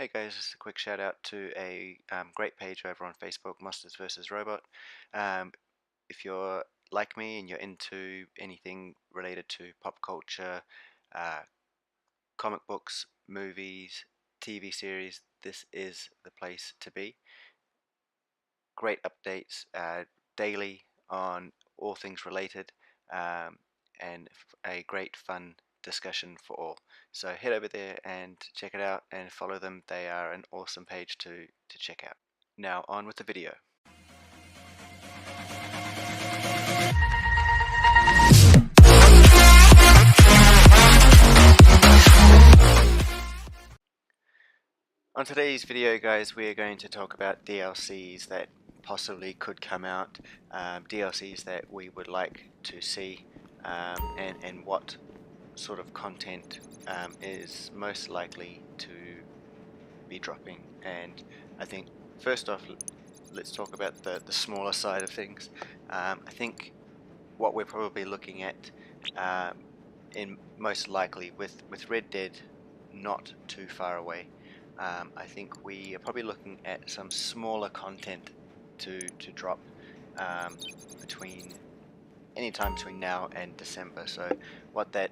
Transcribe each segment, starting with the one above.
Hey guys, just a quick shout out to a great page over on Facebook, Monsters vs. Robot. Um, if you're like me and you're into anything related to pop culture, uh, comic books, movies, TV series, this is the place to be. Great updates daily on all things related, um, and a great fun discussion for all. So head over there and check it out and follow them. They are an awesome page to check out. Now on with the video. On today's video, guys, we are going to talk about DLCs that possibly could come out, DLCs that we would like to see, and what sort of content is most likely to be dropping. And I think first off, let's talk about the smaller side of things. I think what we're probably looking at, in most likely with Red Dead not too far away, I think we are probably looking at some smaller content to drop, um, between anytime between now and December. So what that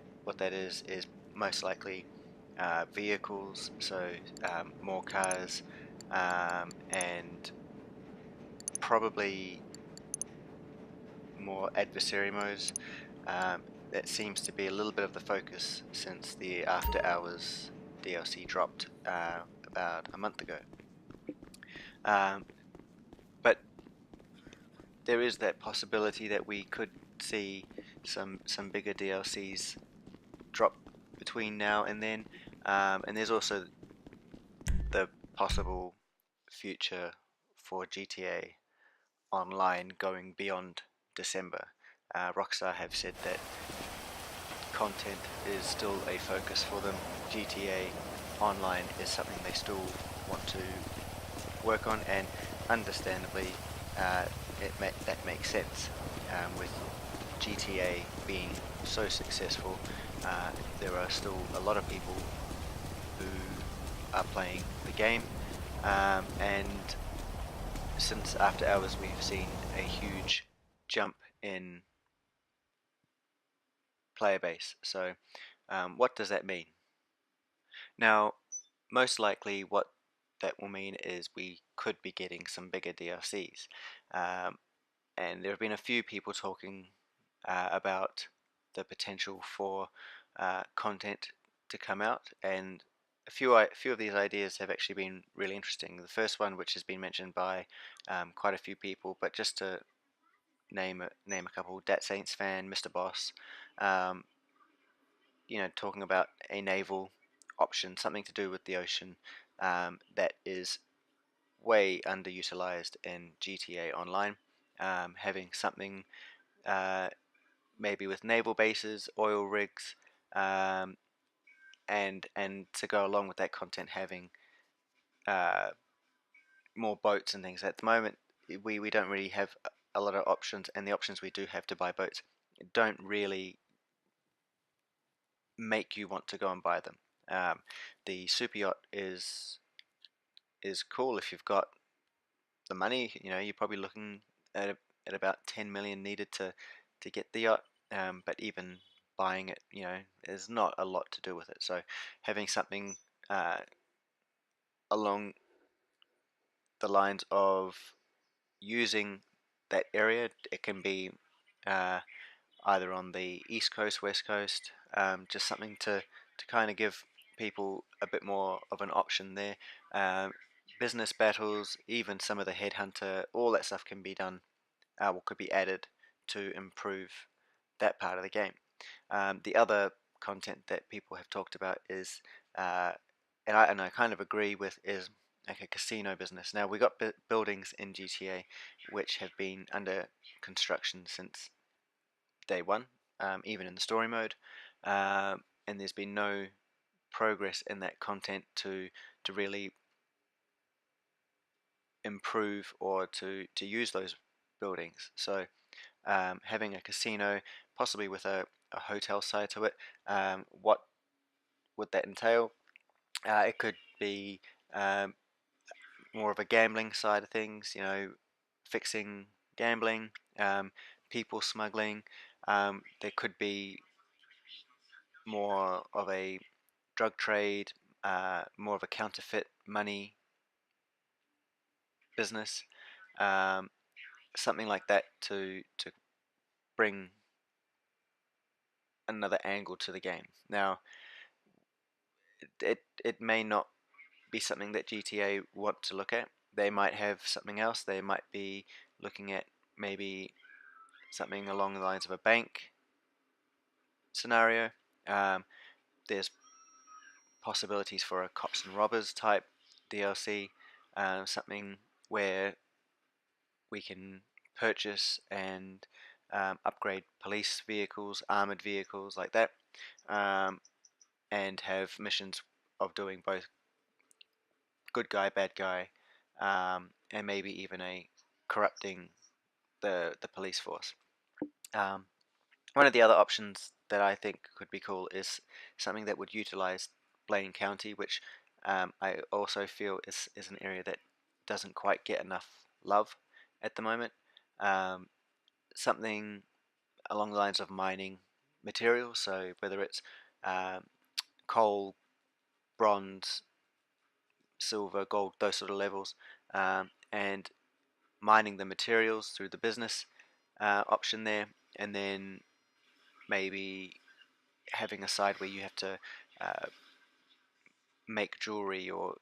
is most likely vehicles, so more cars, and probably more adversary modes. That seems to be a little bit of the focus since the After Hours DLC dropped about a month ago. Um, but there is that possibility that we could see some bigger DLCs drop between now and then, and there's also the possible future for GTA Online going beyond December. Rockstar have said that content is still a focus for them. GTA Online is something they still want to work on, and understandably, that makes sense. With GTA being so successful, there are still a lot of people who are playing the game, and since After Hours we've seen a huge jump in player base. So what does that mean? Now, most likely what that will mean is we could be getting some bigger DLCs, um, and there have been a few people talking about the potential for content to come out, and a few of these ideas have actually been really interesting. The first one, which has been mentioned by quite a few people, but just to name a couple: Dat Saints fan, Mr. Boss, um, talking about a naval option, something to do with the ocean, that is way underutilized in GTA Online. Having something maybe with naval bases, oil rigs, um, and to go along with that content, having uh, more boats and things. At the moment, we don't really have a lot of options, and the options we do have to buy boats don't really make you want to go and buy them. The super yacht is cool if you've got the money. You're probably looking at about 10 million needed to get the yacht. But even buying it, there's not a lot to do with it. So having something uh, along the lines of using that area, it can be uh, either on the east coast, west coast, just something to kind of give people a bit more of an option there. Um, Business battles, even some of the headhunter, all that stuff can be done, or could be added to improve that part of the game. The other content that people have talked about is, uh, and I kind of agree with, is like a casino business. Now we got buildings in GTA which have been under construction since day one, even in the story mode, and there's been no progress in that content to really improve or to use those buildings. So having a casino, possibly with a hotel side to it, what would that entail? It could be um, more of a gambling side of things, you know, fixing gambling, people smuggling. There could be more of a drug trade, more of a counterfeit money business, um, something like that to bring another angle to the game. Now, it may not be something that GTA want to look at. They might have something else. They might be looking at maybe something along the lines of a bank scenario. Um, there's possibilities for a cops and robbers type DLC, something where we can purchase and upgrade police vehicles, armored vehicles like that, um, and have missions of doing both good guy, bad guy, and maybe even a corrupting the police force. Um, One of the other options that I think could be cool is something that would utilize Blaine County, which I also feel is an area that doesn't quite get enough love at the moment. Um, Something along the lines of mining materials, so whether it's um, coal, bronze, silver, gold, those sort of levels, and mining the materials through the business option there, and then maybe having a side where you have to uh, make jewelry or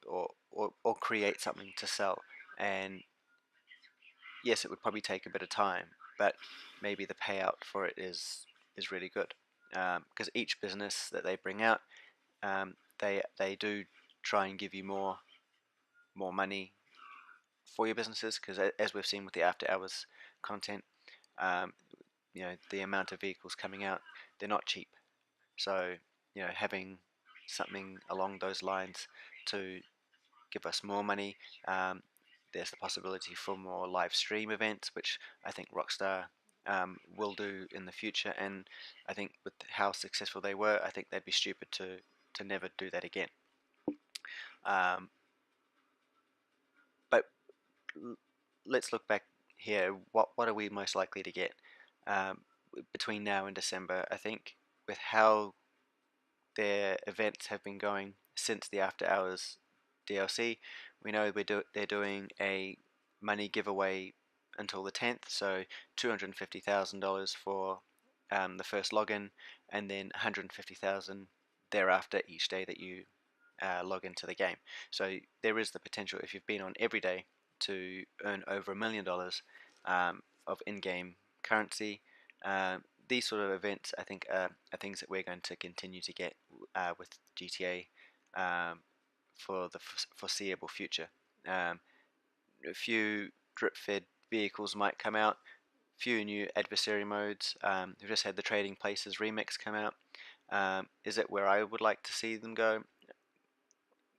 create something to sell. And yes, it would probably take a bit of time, but maybe the payout for it is really good, because each business that they bring out, they do try and give you more money for your businesses, because as we've seen with the after hours content, um, you know, the amount of vehicles coming out, they're not cheap. So, you know, having something along those lines to give us more money. There's the possibility for more live stream events, which I think Rockstar will do in the future. And I think with how successful they were, I think they'd be stupid to never do that again. Um, but let's look back here. What are we most likely to get um, between now and December? I think with how their events have been going since the After Hours DLC. We know they're doing a money giveaway until the 10th, so $250,000 for the first login, and then 150,000 thereafter each day that you log into the game. So there is the potential, if you've been on every day, to earn over $1 million of in-game currency. These sort of events, I think, are things that we're going to continue to get with GTA for the foreseeable future. Um, a few drip-fed vehicles might come out, few new adversary modes. We've just had the Trading Places remix come out. Is it where I would like to see them go?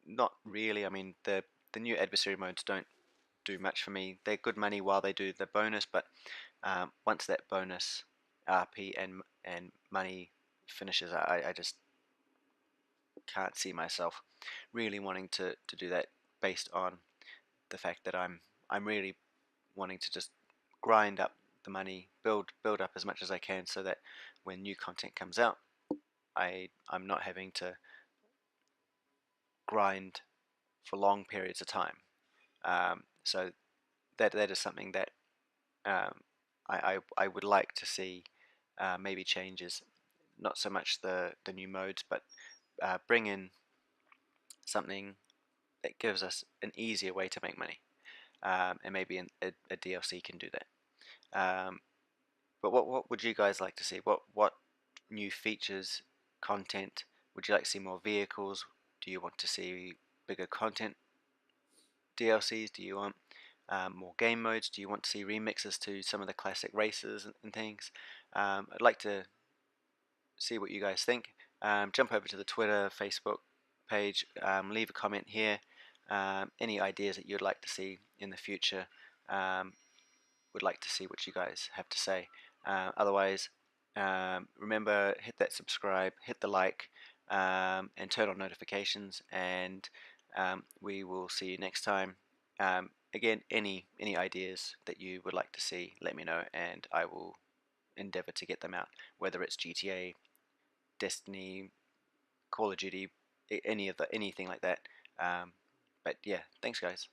Not really. I mean, the new adversary modes don't do much for me. They're good money while they do the bonus, but once that bonus RP and money finishes, I just can't see myself really wanting to do that, based on the fact that I'm really wanting to just grind up the money, build up as much as I can, so that when new content comes out, I'm not having to grind for long periods of time. So that is something that um, I would like to see, maybe changes, not so much the new modes, but bring in something that gives us an easier way to make money, and maybe a DLC can do that. But what would you guys like to see? What new features, content would you like to see? More vehicles? Do you want to see bigger content DLCs? Do you want more game modes? Do you want to see remixes to some of the classic races and things? I'd like to see what you guys think. Jump over to the Twitter, Facebook page, leave a comment here. Any ideas that you'd like to see in the future? Would like to see what you guys have to say. Otherwise, remember, hit that subscribe, hit the like, and turn on notifications. And We will see you next time. Again, any ideas that you would like to see, let me know, and I will endeavor to get them out. Whether it's GTA, Destiny, Call of Duty, anything like that. But yeah, thanks guys.